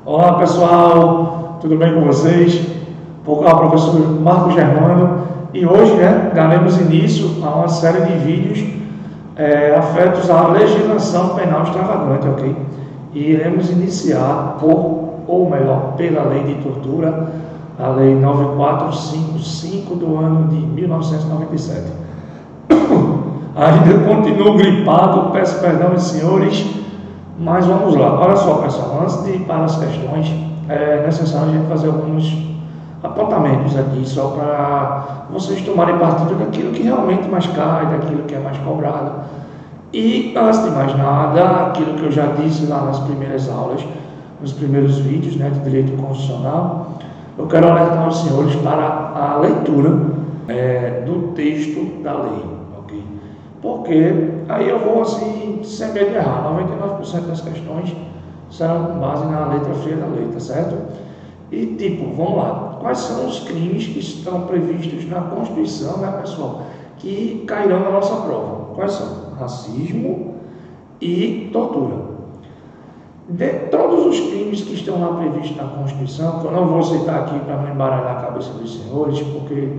Olá pessoal, tudo bem com vocês? Por cá, o professor Marcos Germano, e hoje daremos início a uma série de vídeos afetos à legislação penal extravagante, ok? E iremos iniciar pela lei de tortura, a lei 9455 do ano de 1997. Ainda continuo gripado, peço perdão aos senhores, mas vamos lá. Olha só, pessoal, antes de ir para as questões, é necessário a gente fazer alguns apontamentos aqui, só para vocês tomarem partido daquilo que realmente mais cai, daquilo que é mais cobrado. E, antes de mais nada, aquilo que eu já disse lá nas primeiras aulas, nos primeiros vídeos de direito constitucional, eu quero alertar os senhores para a leitura do texto da lei. Porque aí eu vou assim, sem medo de errar, 99% das questões serão com base na letra fria da lei, tá certo? E vamos lá, quais são os crimes que estão previstos na Constituição, pessoal, que cairão na nossa prova? Quais são? Racismo e tortura. De todos os crimes que estão lá previstos na Constituição, que eu não vou citar aqui para não embaralhar a cabeça dos senhores, porque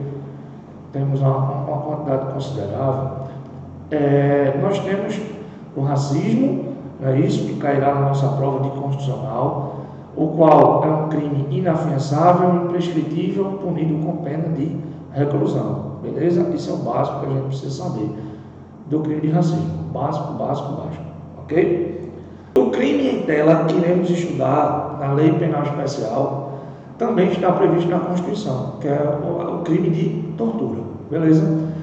temos uma quantidade considerável. Nós temos o racismo, não é isso, que cairá na nossa prova de constitucional, o qual é um crime inafiançável, imprescritível, punido com pena de reclusão, beleza? Isso é o básico que a gente precisa saber do crime de racismo, básico, ok? O crime em tela que iremos estudar na Lei Penal Especial também está previsto na Constituição, que é o crime de tortura, beleza?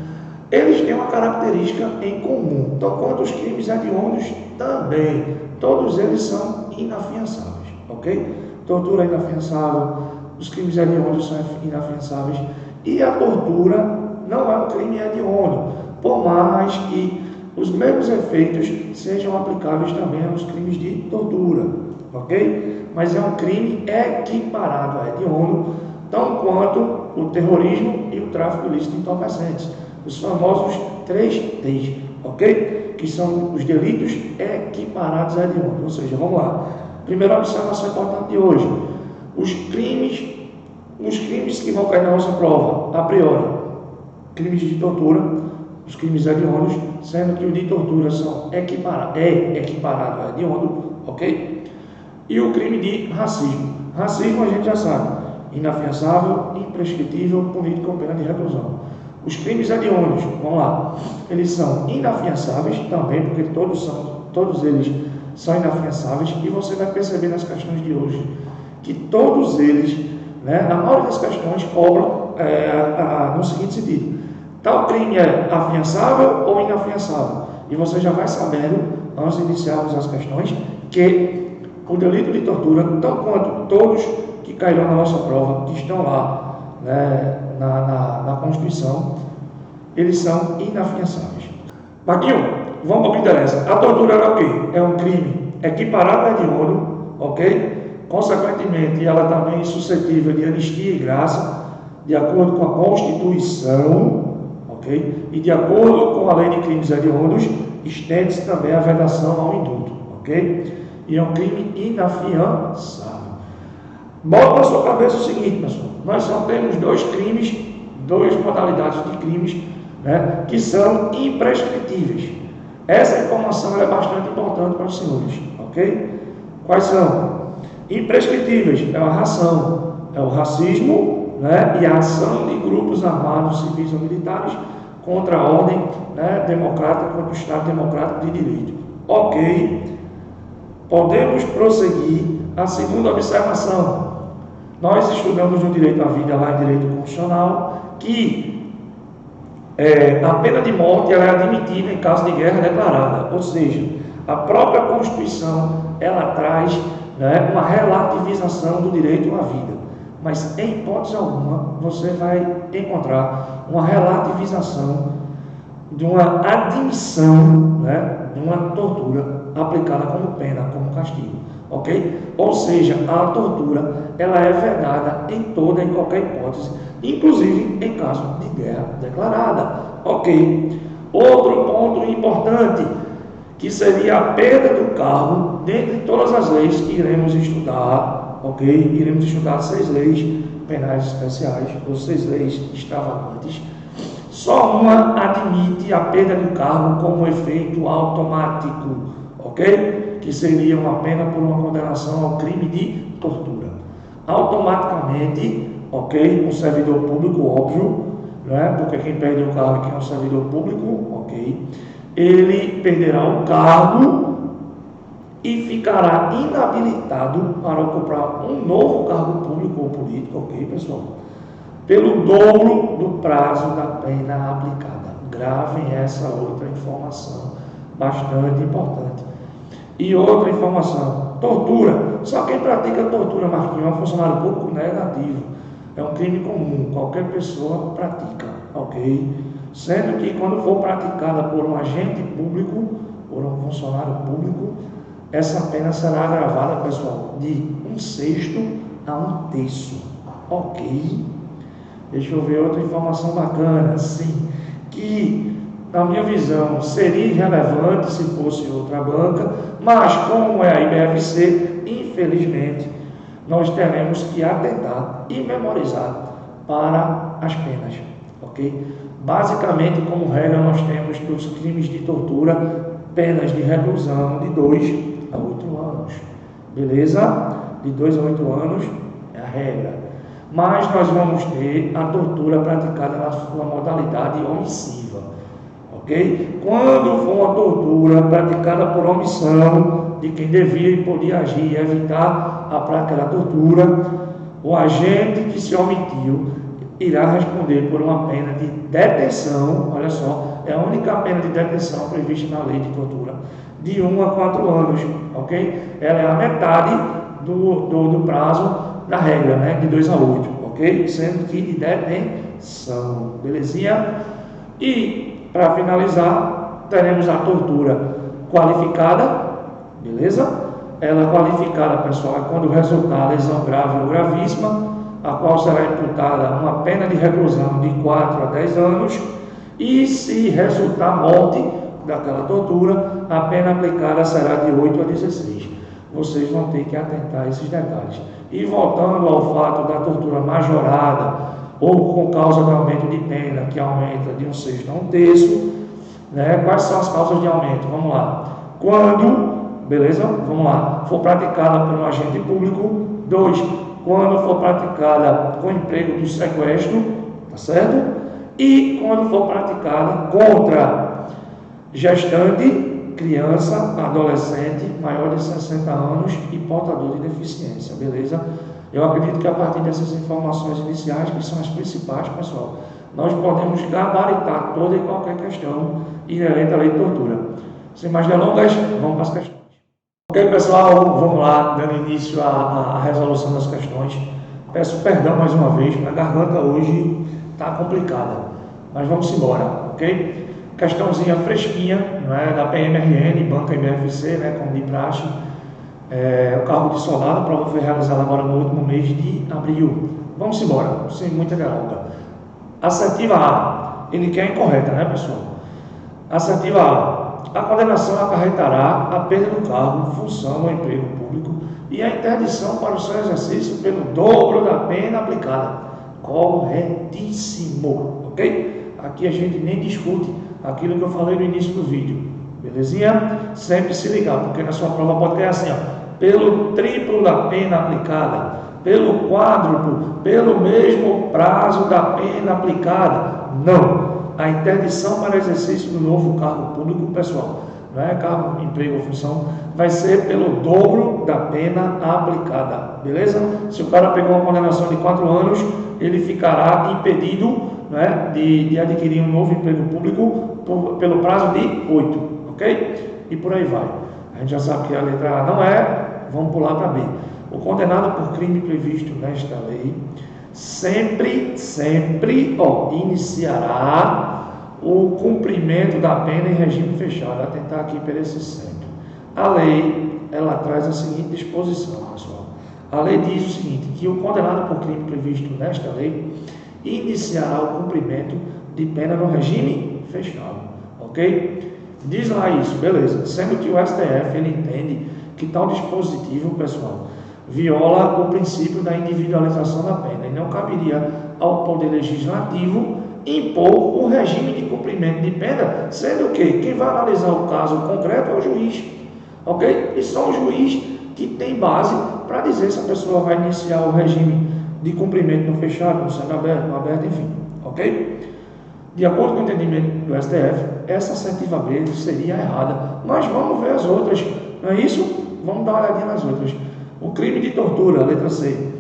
Eles têm uma característica em comum, então quanto os crimes hediondos também, todos eles são inafiançáveis, ok? Tortura é inafiançável, os crimes hediondos são inafiançáveis, e a tortura não é um crime hediondo, por mais que os mesmos efeitos sejam aplicáveis também aos crimes de tortura, ok? Mas é um crime equiparado a hediondo, tão quanto o terrorismo e o tráfico ilícito de entorpecentes, os famosos 3Ts, ok? Que são os delitos equiparados a hediondo. Ou seja, vamos lá. Primeira observação importante de hoje: os crimes que vão cair na nossa prova, a priori, crimes de tortura, os crimes hediondos, sendo que o de tortura é equiparado a hediondo, ok? E o crime de racismo. Racismo a gente já sabe, inafiançável, imprescritível, punido com pena de reclusão. Os crimes hediondos, vamos lá, eles são inafiançáveis também, porque todos eles são inafiançáveis, e você vai perceber nas questões de hoje que todos eles, na maioria das questões, cobram no seguinte sentido: tal crime é afiançável ou inafiançável? E você já vai sabendo, antes de iniciarmos as questões, que o delito de tortura, tão quanto todos que cairão na nossa prova, que estão lá na Constituição, eles são inafiançáveis. Marquinhos, vamos ao que interessa. A tortura é o quê? É um crime equiparado a hediondo, ok? Consequentemente, ela também é suscetível de anistia e graça, de acordo com a Constituição, ok? E de acordo com a lei de crimes hediondos, estende-se também a vedação ao indulto, ok? E é um crime inafiançável. Bota na sua cabeça o seguinte, pessoal: nós só temos duas modalidades de crimes, que são imprescritíveis. Essa informação é bastante importante para os senhores, ok? Quais são? Imprescritíveis é a ração, é o racismo, e a ação de grupos armados, civis ou militares contra a ordem democrática, contra o Estado democrático de direito. Ok? Podemos prosseguir. A segunda observação: nós estudamos no direito à vida, lá em direito constitucional, que a pena de morte ela é admitida em caso de guerra declarada, ou seja, a própria Constituição ela traz uma relativização do direito à vida, mas em hipótese alguma você vai encontrar uma relativização de uma admissão de uma tortura aplicada como pena, como castigo, ok? Ou seja, a tortura ela é vedada em toda e qualquer hipótese, inclusive em caso de guerra declarada, ok? Outro ponto importante, que seria a perda do cargo, dentre todas as leis que iremos estudar, ok? Iremos estudar 6 leis penais especiais, ou 6 leis extravagantes. Só uma admite a perda do cargo como efeito automático, ok? Que seria uma pena por uma condenação ao crime de tortura. Automaticamente, ok? Um servidor público, óbvio, né? Porque quem perde o cargo aqui é um servidor público, ok? Ele perderá o cargo e ficará inabilitado para ocupar um novo cargo público ou político, ok, pessoal? Pelo dobro do prazo da pena aplicada. Gravem essa outra informação, bastante importante. E outra informação, tortura. Só quem pratica tortura, Marquinhos, é um funcionário público negativo. É um crime comum, qualquer pessoa pratica, ok? Sendo que quando for praticada por um agente público, por um funcionário público, essa pena será agravada, pessoal, de 1/6 a 1/3, ok? Deixa eu ver outra informação bacana, sim, que, na minha visão, seria irrelevante se fosse outra banca, mas como é a IBFC, infelizmente, nós teremos que atentar e memorizar para as penas, ok? Basicamente, como regra, nós temos para os crimes de tortura penas de reclusão de 2 a 8 anos, beleza? De 2 a 8 anos é a regra. Mas nós vamos ter a tortura praticada na sua modalidade omissiva, ok? Quando for uma tortura praticada por omissão de quem devia e podia agir e evitar a prática da tortura, o agente que se omitiu irá responder por uma pena de detenção, olha só, é a única pena de detenção prevista na lei de tortura, de 1 a 4 anos, ok? Ela é a metade do prazo da regra, né? De 2 a 8, ok? Sendo que de detenção, belezinha? E, para finalizar, teremos a tortura qualificada, beleza? Ela qualificada, pessoal, é quando resultar lesão grave ou gravíssima, a qual será imputada uma pena de reclusão de 4 a 10 anos, e se resultar morte daquela tortura, a pena aplicada será de 8 a 16. Vocês vão ter que atentar a esses detalhes. E voltando ao fato da tortura majorada, ou com causa de aumento de pena, que aumenta de 1/6 a 1/3, né? Quais são as causas de aumento? Vamos lá. Quando, beleza? Vamos lá. For praticada por um agente público. 2. Quando for praticada com emprego de sequestro, tá certo? E quando for praticada contra gestante, criança, adolescente, maior de 60 anos e portador de deficiência, beleza? Eu acredito que a partir dessas informações iniciais, que são as principais, pessoal, nós podemos gabaritar toda e qualquer questão inerente à lei de tortura. Sem mais delongas, vamos para as questões. Ok, pessoal, vamos lá, dando início à resolução das questões. Peço perdão mais uma vez, a garganta hoje está complicada, mas vamos embora, ok? Questãozinha fresquinha, não é? Da PMRN, Banca IBFC, né? Como de praxe. O cargo de soldado, a prova foi realizada agora no último mês de abril. Vamos embora, sem muita delonga. Assertiva A, ele quer incorreta, né, pessoal? Assertiva A condenação acarretará a perda do cargo, função ou emprego público e a interdição para o seu exercício pelo dobro da pena aplicada. Corretíssimo, ok? Aqui a gente nem discute aquilo que eu falei no início do vídeo, belezinha? Sempre se ligar, porque na sua prova pode cair assim, ó, pelo triplo da pena aplicada, pelo quádruplo, pelo mesmo prazo da pena aplicada. Não. A interdição para exercício do novo cargo público, pessoal, não é cargo, emprego ou função, vai ser pelo dobro da pena aplicada, beleza? Se o cara pegou uma condenação de 4 anos, ele ficará impedido, né, de adquirir um novo emprego público pelo prazo de 8, ok? E por aí vai. A gente já sabe que a letra A não é, vamos pular para B. O condenado por crime previsto nesta lei sempre, iniciará o cumprimento da pena em regime fechado. Atentar aqui para esse sempre. A lei, ela traz a seguinte disposição, pessoal. A lei diz o seguinte, que o condenado por crime previsto nesta lei iniciará o cumprimento de pena no regime fechado, ok? Diz lá isso, beleza. Sendo que o STF, ele entende que tal dispositivo, pessoal, viola o princípio da individualização da pena e não caberia ao Poder Legislativo impor o regime de cumprimento de pena, sendo que quem vai analisar o caso concreto é o juiz, ok? E só o juiz que tem base para dizer se a pessoa vai iniciar o regime de cumprimento no fechado, no semiaberto, no aberto, enfim, ok? De acordo com o entendimento do STF, essa assertiva B seria errada, mas vamos ver as outras, não é isso? Vamos dar uma olhadinha nas outras. O crime de tortura, letra C,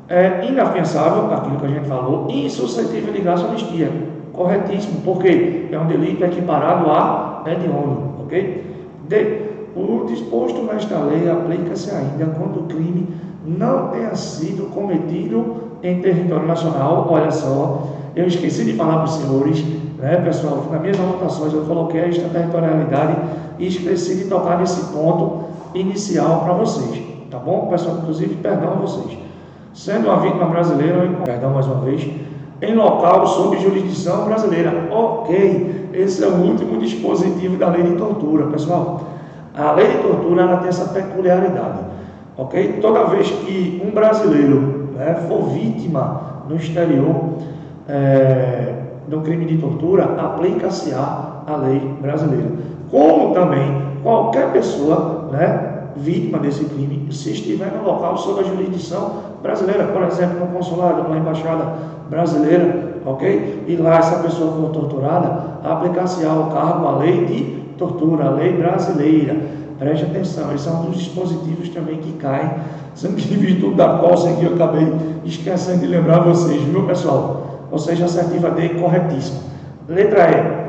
é inafiançável, aquilo que a gente falou, e insuscetível de graça ou anistia. Corretíssimo, porque é um delito equiparado a hediondo, ok? D. O disposto nesta lei aplica-se ainda quando o crime não tenha sido cometido em território nacional. Olha só, eu esqueci de falar para os senhores, né, pessoal, nas minhas anotações eu coloquei a extraterritorialidade e esqueci de tocar nesse ponto inicial para vocês, tá bom, pessoal? Inclusive, perdão a vocês. Sendo uma vítima brasileira, perdão mais uma vez, em local sob jurisdição brasileira. Ok, esse é o último dispositivo da lei de tortura, pessoal. A lei de tortura ela tem essa peculiaridade, ok? Toda vez que um brasileiro, né, for vítima no exterior do crime de tortura, aplica-se a lei brasileira. Como também qualquer pessoa, né, vítima desse crime, se estiver no local sob a jurisdição brasileira, por exemplo, no consulado, na embaixada brasileira, ok? E lá essa pessoa for torturada, aplicar-se ao cargo a lei de tortura, a lei brasileira. Preste atenção, esse é um dos dispositivos também que cai, sendo que em virtude da coça que eu acabei esquecendo de lembrar vocês, viu, pessoal? Ou seja, assertiva D, corretíssima. Letra E.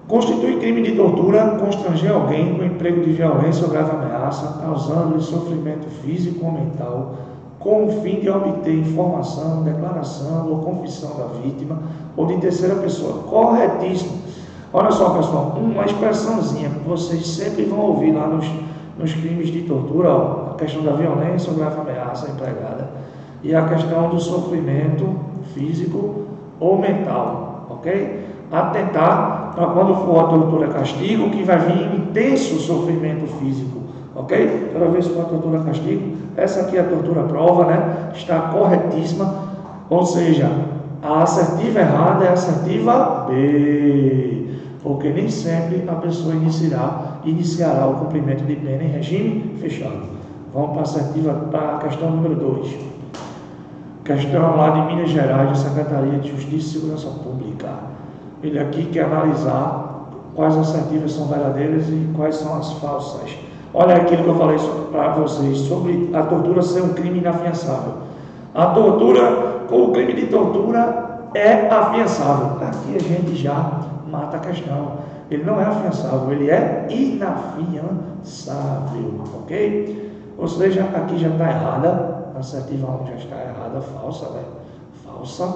Constitui crime de tortura constranger alguém com emprego de violência ou grave ameaça, causando-lhe sofrimento físico ou mental, com o fim de obter informação, declaração ou confissão da vítima ou de terceira pessoa. Corretíssimo. Olha só, pessoal, uma expressãozinha que vocês sempre vão ouvir lá nos crimes de tortura, ó, a questão da violência ou grave ameaça empregada e a questão do sofrimento físico ou mental, ok? Atentar para quando for a tortura castigo, que vai vir intenso sofrimento físico, ok? Cada vez que for a tortura castigo, essa aqui é a tortura prova, né? Está corretíssima, ou seja, a assertiva errada é a assertiva B, porque nem sempre a pessoa iniciará o cumprimento de pena em regime fechado. Vamos para a assertiva, para a questão número 2. Questão lá de Minas Gerais, da Secretaria de Justiça e Segurança Pública. Ele aqui quer analisar quais assertivas são verdadeiras e quais são as falsas. Olha aquilo que eu falei para vocês sobre a tortura ser um crime inafiançável. A tortura, o crime de tortura é afiançável. Aqui a gente já mata a questão. Ele não é afiançável, ele é inafiançável, ok? Ou seja, aqui já está errada, a assertiva 1 já está errada, falsa, né? Falsa,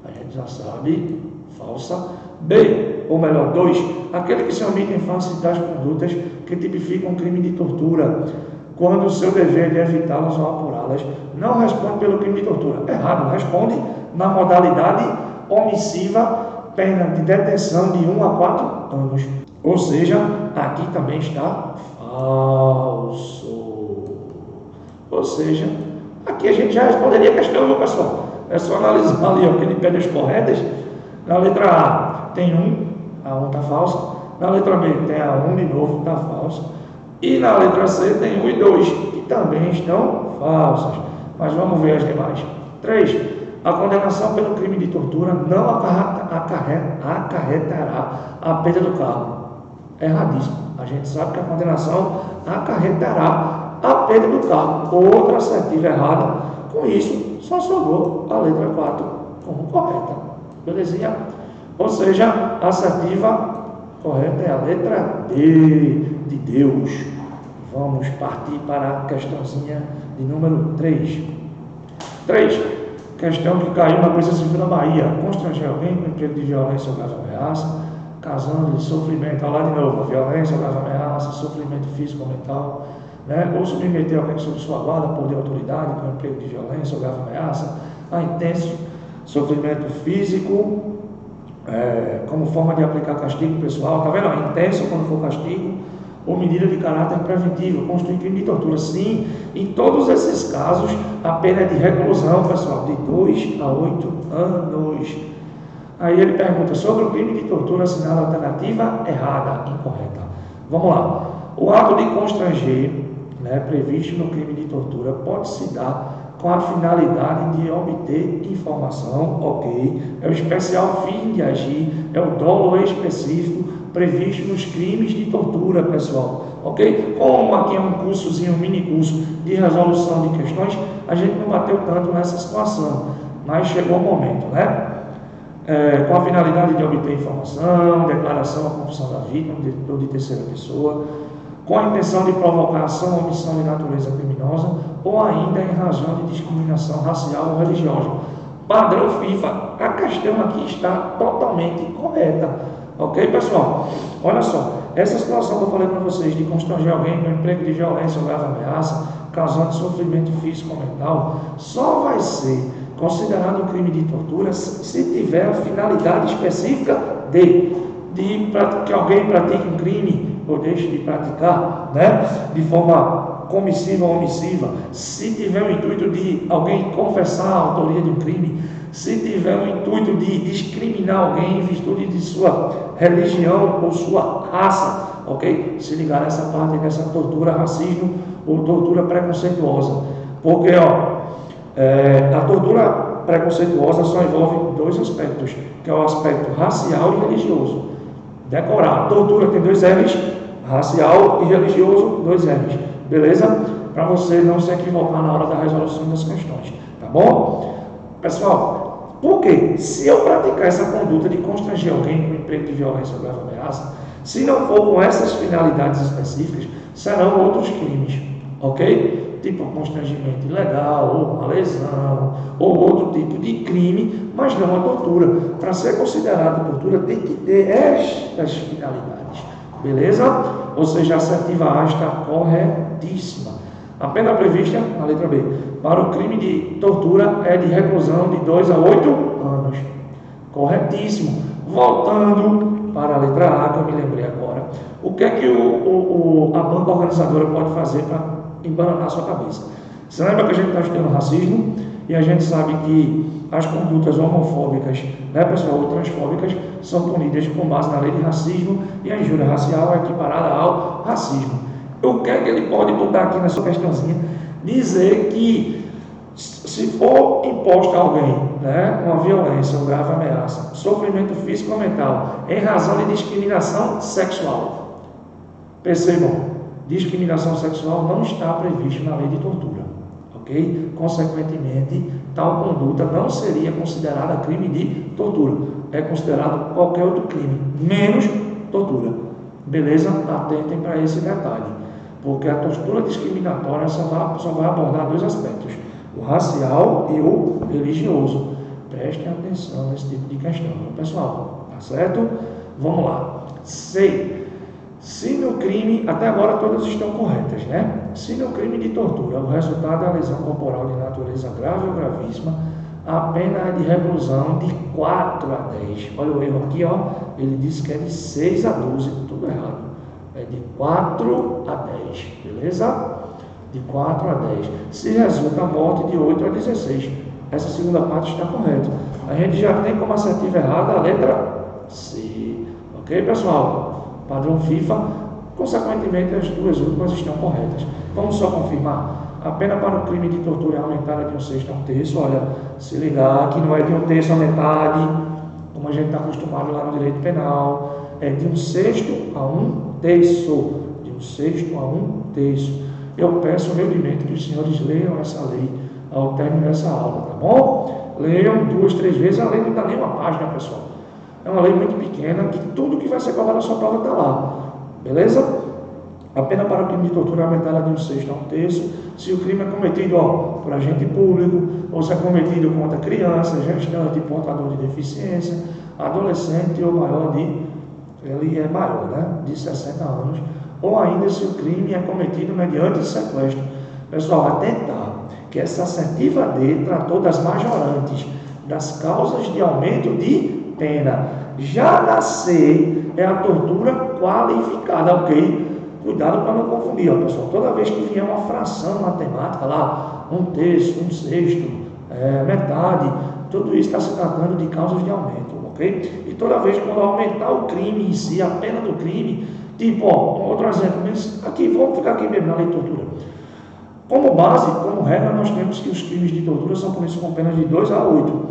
a gente já sabe, falsa. B, ou melhor, 2, aquele que se omite em face das condutas que tipificam um crime de tortura, quando o seu dever é de evitá-las ou apurá-las, não responde pelo crime de tortura. Errado, responde na modalidade omissiva, pena de detenção de 1 a 4 anos. Ou seja, aqui também está falso. Ou seja, aqui a gente já responderia a questão, meu pessoal. É só analisar ali, ó, que ele pede as corretas. Na letra A tem 1, a 1 está falsa. Na letra B tem a 1 de novo, está falsa. E na letra C tem 1 e 2, que também estão falsas. Mas vamos ver as demais. 3. A condenação pelo crime de tortura não acarretará a perda do cargo. Erradíssimo. A gente sabe que a condenação acarretará a perda do cargo. Outra assertiva errada. Com isso, só sobrou a letra 4 como correta. Belezinha? Ou seja, a assertiva correta é a letra D de Deus. Vamos partir para a questãozinha de número 3. 3. Questão que caiu na Polícia Civil da Bahia. Constranger alguém com emprego de violência ou grave ameaça, causando-lhe sofrimento. Olha lá de novo, violência, grave ameaça, sofrimento físico ou mental, né? Ou submeter alguém sob sua guarda por de autoridade com emprego de violência ou grave ameaça, a intenso sofrimento físico, como forma de aplicar castigo pessoal. Tá vendo? Intenso quando for castigo, ou medida de caráter preventivo, constitui crime de tortura. Sim, em todos esses casos, a pena é de reclusão, pessoal, de 2 a 8 anos. Aí ele pergunta sobre o crime de tortura, assinala a alternativa errada, incorreta. Vamos lá. O ato de constranger, previsto no crime de tortura, pode se dar com a finalidade de obter informação, ok? É o especial fim de agir, é o dolo específico previsto nos crimes de tortura, pessoal, ok? Como aqui é um cursozinho, um mini curso de resolução de questões, a gente não bateu tanto nessa situação, mas chegou o momento, né? Com a finalidade de obter informação, declaração ou confissão da vítima ou de terceira pessoa, com a intenção de provocar ação ou omissão de natureza criminosa, ou ainda em razão de discriminação racial ou religiosa. Padrão FIFA, a questão aqui está totalmente correta. Ok, pessoal? Olha só, essa situação que eu falei para vocês de constranger alguém com emprego de violência ou grave ameaça, causando sofrimento físico ou mental, só vai ser considerado um crime de tortura se tiver a finalidade específica de que alguém pratique um crime ou deixe de praticar, de forma comissiva ou omissiva, se tiver o intuito de alguém confessar a autoria de um crime, se tiver o intuito de discriminar alguém em virtude de sua religião ou sua raça, ok? Se ligar nessa parte dessa tortura racismo ou tortura preconceituosa, porque a tortura preconceituosa só envolve 2 aspectos, que é o aspecto racial e religioso. Decorar, tortura tem 2 R's, racial e religioso, 2 R's, beleza? Para você não se equivocar na hora da resolução das questões, tá bom? Pessoal, por quê? Se eu praticar essa conduta de constranger alguém com emprego de violência ou grave ameaça, se não for com essas finalidades específicas, serão outros crimes, ok? Tipo constrangimento ilegal, ou uma lesão, ou outro tipo de crime, mas não a tortura. Para ser considerado tortura, tem que ter estas finalidades, beleza? Ou seja, a assertiva A está corretíssima. A pena prevista, na letra B, para o crime de tortura é de reclusão de 2 a 8 anos. Corretíssimo. Voltando para a letra A, que eu me lembrei agora. O que é que a banca organizadora pode fazer para embananar a sua cabeça? Você lembra que a gente está estudando racismo e a gente sabe que as condutas homofóbicas, pessoal, ou transfóbicas, são punidas com base na lei de racismo e a injúria racial é equiparada ao racismo. O que é que ele pode botar aqui nessa questãozinha? Dizer que se for imposta a alguém, uma violência, uma grave ameaça, sofrimento físico ou mental, em razão de discriminação sexual. Percebam, discriminação sexual não está previsto na lei de tortura, ok? Consequentemente, tal conduta não seria considerada crime de tortura. É considerado qualquer outro crime, menos tortura. Beleza? Atentem para esse detalhe. Porque a tortura discriminatória só vai abordar 2 aspectos, o racial e o religioso. Prestem atenção nesse tipo de questão, pessoal, tá certo? Vamos lá. C. Se no crime, até agora todas estão corretas, Se no crime de tortura o resultado é a lesão corporal de natureza grave ou gravíssima, a pena é de reclusão de 4 a 10. Olha o erro aqui, ele disse que é de 6 a 12, tudo errado. É de 4 a 10, beleza? De 4 a 10. Se resulta a morte de 8 a 16. Essa segunda parte está correta. A gente já tem como assertiva errada a letra C. Ok, pessoal? Padrão FIFA. Consequentemente, as 2 últimas estão corretas. Vamos só confirmar. A pena para o crime de tortura é aumentada de 1/6 a 1/3. Olha, se ligar que não é de 1/3 a metade, como a gente está acostumado lá no direito penal. É de 1/6 a 1/3, de 1/6 a 1/3. Eu peço humildemente que os senhores leiam essa lei ao término dessa aula, tá bom? Leiam 2, 3 vezes, a lei não dá nem uma página, pessoal. É uma lei muito pequena, que tudo que vai ser cobrado na sua prova está lá, beleza? A pena para o crime de tortura é aumentada de 1/6 a 1/3, se o crime é cometido por agente público, ou se é cometido contra criança, gestante, portador de deficiência, adolescente ou maior ele é maior, de 60 anos, ou ainda se o crime é cometido mediante sequestro. Pessoal, atentar que essa assertiva D tratou das majorantes, das causas de aumento de pena. Já na C é a tortura qualificada, ok? Cuidado para não confundir, ó, pessoal. Toda vez que vier uma fração matemática lá, 1/3, 1/6, metade, tudo isso está se tratando de causas de aumento, ok? E toda vez quando aumentar o crime em si, a pena do crime, tipo, ó, um outro exemplo, mas aqui, vamos ficar aqui mesmo na lei de tortura. Como base, como regra, nós temos que os crimes de tortura são punidos com penas de 2 a 8.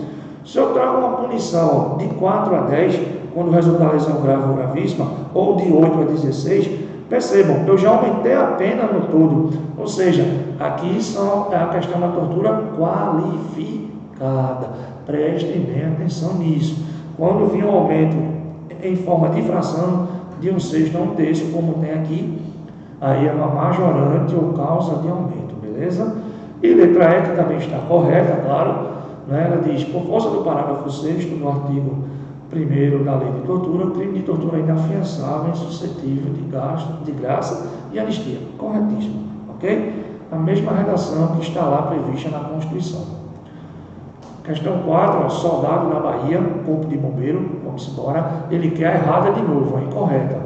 Se eu trago uma punição, ó, de 4 a 10, quando resulta a lesão grave ou gravíssima, ou de 8 a 16, percebam, eu já aumentei a pena no todo. Ou seja, aqui é a questão da tortura qualificada. Prestem bem atenção nisso. Quando vir um aumento em forma de fração, de 1/6 a 1/3, como tem aqui, aí é uma majorante ou causa de aumento, beleza? E letra E, que também está correta, claro, né? Ela diz, por força do parágrafo 6º do artigo 1º da lei de tortura, o crime de tortura é inafiançável, insuscetível de graça e anistia. Corretíssimo, ok? A mesma redação que está lá prevista na Constituição. Questão 4, ó, soldado na Bahia, corpo de bombeiro, vamos embora, ele quer a errada de novo, a incorreta.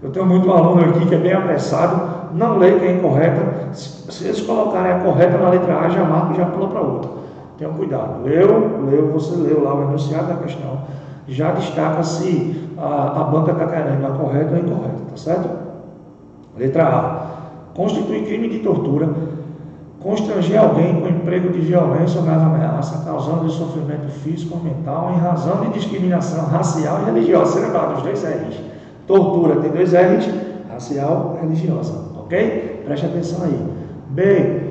Eu tenho muito aluno aqui que é bem apressado, não lê que é incorreta. Se eles colocarem a correta na letra A, já marca e já pula para outra. Tenham cuidado. Leu, você leu lá o enunciado da questão, já destaca se a banca está querendo a correta ou a incorreta, tá certo? Letra A. Constitui crime de tortura constranger alguém com emprego de violência ou grave ameaça, causando sofrimento físico ou mental em razão de discriminação racial e religiosa. Você lembra dos 2 R's? Tortura tem 2 R's, racial e religiosa, ok? Preste atenção aí. B.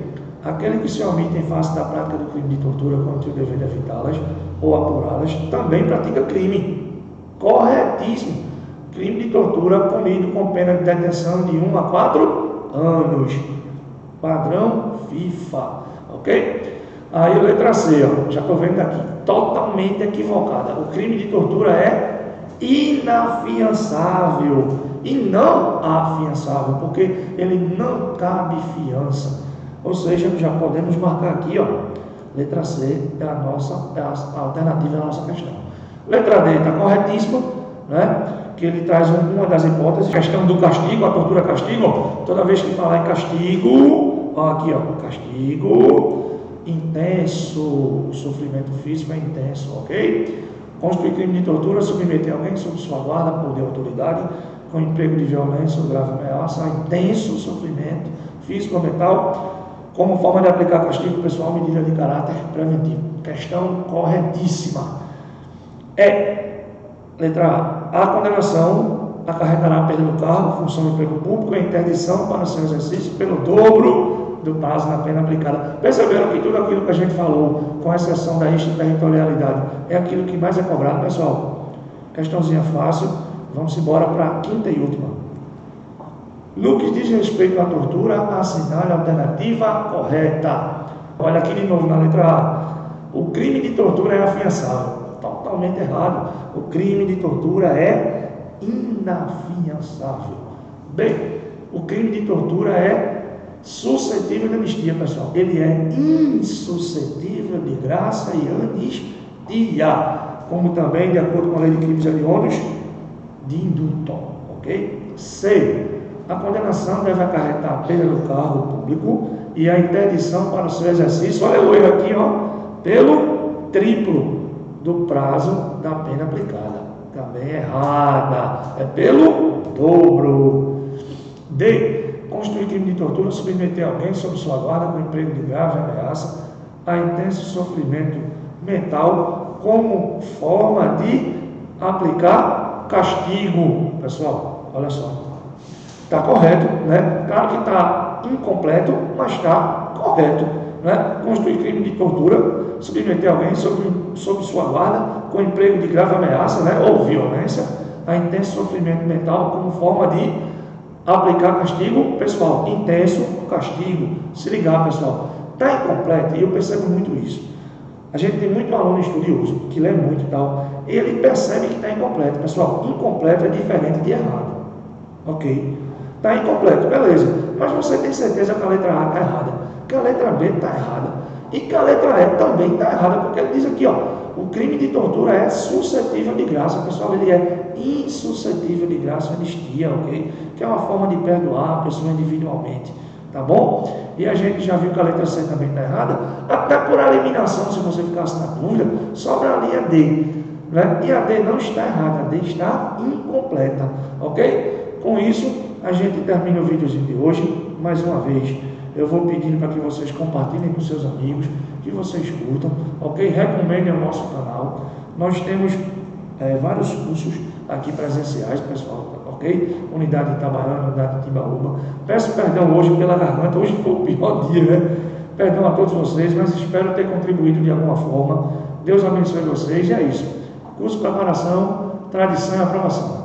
Aquele que se omite em face da prática do crime de tortura contra o dever de evitá-las ou apurá-las, também pratica crime. Corretíssimo. Crime de tortura punido com pena de detenção de 1 a 4 anos. Padrão FIFA, ok? Aí letra C, ó, já estou vendo aqui, totalmente equivocada. O crime de tortura é inafiançável e não afiançável, porque ele não cabe fiança. Ou seja, já podemos marcar aqui, ó, letra C é a alternativa da nossa questão. Letra D está corretíssima, né? Que ele traz uma das hipóteses, questão do castigo, a tortura castigo, ó, toda vez que falar em castigo, ó, aqui, ó, castigo intenso, o sofrimento físico é intenso, ok? Constitui crime de tortura, submeter alguém sob sua guarda por de autoridade, com emprego de violência ou grave ameaça, intenso sofrimento físico ou mental, como forma de aplicar castigo pessoal, medida de caráter preventivo. Questão corretíssima. Letra A. A condenação acarretará a perda do cargo, função do emprego público e interdição para seu exercício pelo dobro do prazo na pena aplicada. Perceberam que tudo aquilo que a gente falou, com exceção da extraterritorialidade, é aquilo que mais é cobrado, pessoal? Questãozinha fácil. Vamos embora para a quinta e última. No que diz respeito à tortura, assinale a alternativa correta. Olha aqui de novo na letra A. O crime de tortura é afiançável. Totalmente errado. O crime de tortura é inafiançável. B. O crime de tortura é suscetível de anistia, pessoal. Ele é insuscetível de graça e anistia. Como também, de acordo com a lei de crimes hediondos, de indulto. Ok? C. A condenação deve acarretar a perda do cargo público e a interdição para o seu exercício, olha o erro aqui, ó, pelo triplo do prazo da pena aplicada. Também errada, é pelo dobro. D. Constituir crime de tortura, submeter alguém sob sua guarda com emprego de grave ameaça a intenso sofrimento mental como forma de aplicar castigo. Pessoal, olha só. Está correto, né? Claro que está incompleto, mas está correto, né? Constituir crime de tortura, submeter alguém sob sua guarda com emprego de grave ameaça, né? Ou violência, a intenso sofrimento mental como forma de aplicar castigo, pessoal, intenso castigo. Se ligar, pessoal, está incompleto, e eu percebo muito isso. A gente tem muito aluno estudioso que lê muito e tal, ele percebe que está incompleto. Pessoal, incompleto é diferente de errado, ok? Está incompleto, beleza, mas você tem certeza que a letra A está errada. que a letra B está errada e que a letra E também está errada, porque ele diz aqui, ó, o crime de tortura é suscetível de graça, pessoal, ele é insuscetível de graça e anistia, ok? Que é uma forma de perdoar a pessoa individualmente, tá bom? E a gente já viu que a letra C também está errada, até por eliminação, se você ficasse na dúvida, sobra ali a D, né? E a D não está errada, a D está incompleta, ok? Com isso, a gente termina o videozinho de hoje. Mais uma vez, eu vou pedindo para que vocês compartilhem com seus amigos, que vocês curtam, ok? Recomendem o nosso canal. Nós temos vários cursos aqui presenciais, pessoal, ok? Unidade de Itabaiana, unidade de Timbaúba. Peço perdão hoje pela garganta, hoje foi o pior dia, né? Perdão a todos vocês, mas espero ter contribuído de alguma forma. Deus abençoe vocês, e é isso. Curso de preparação, tradição e aprovação.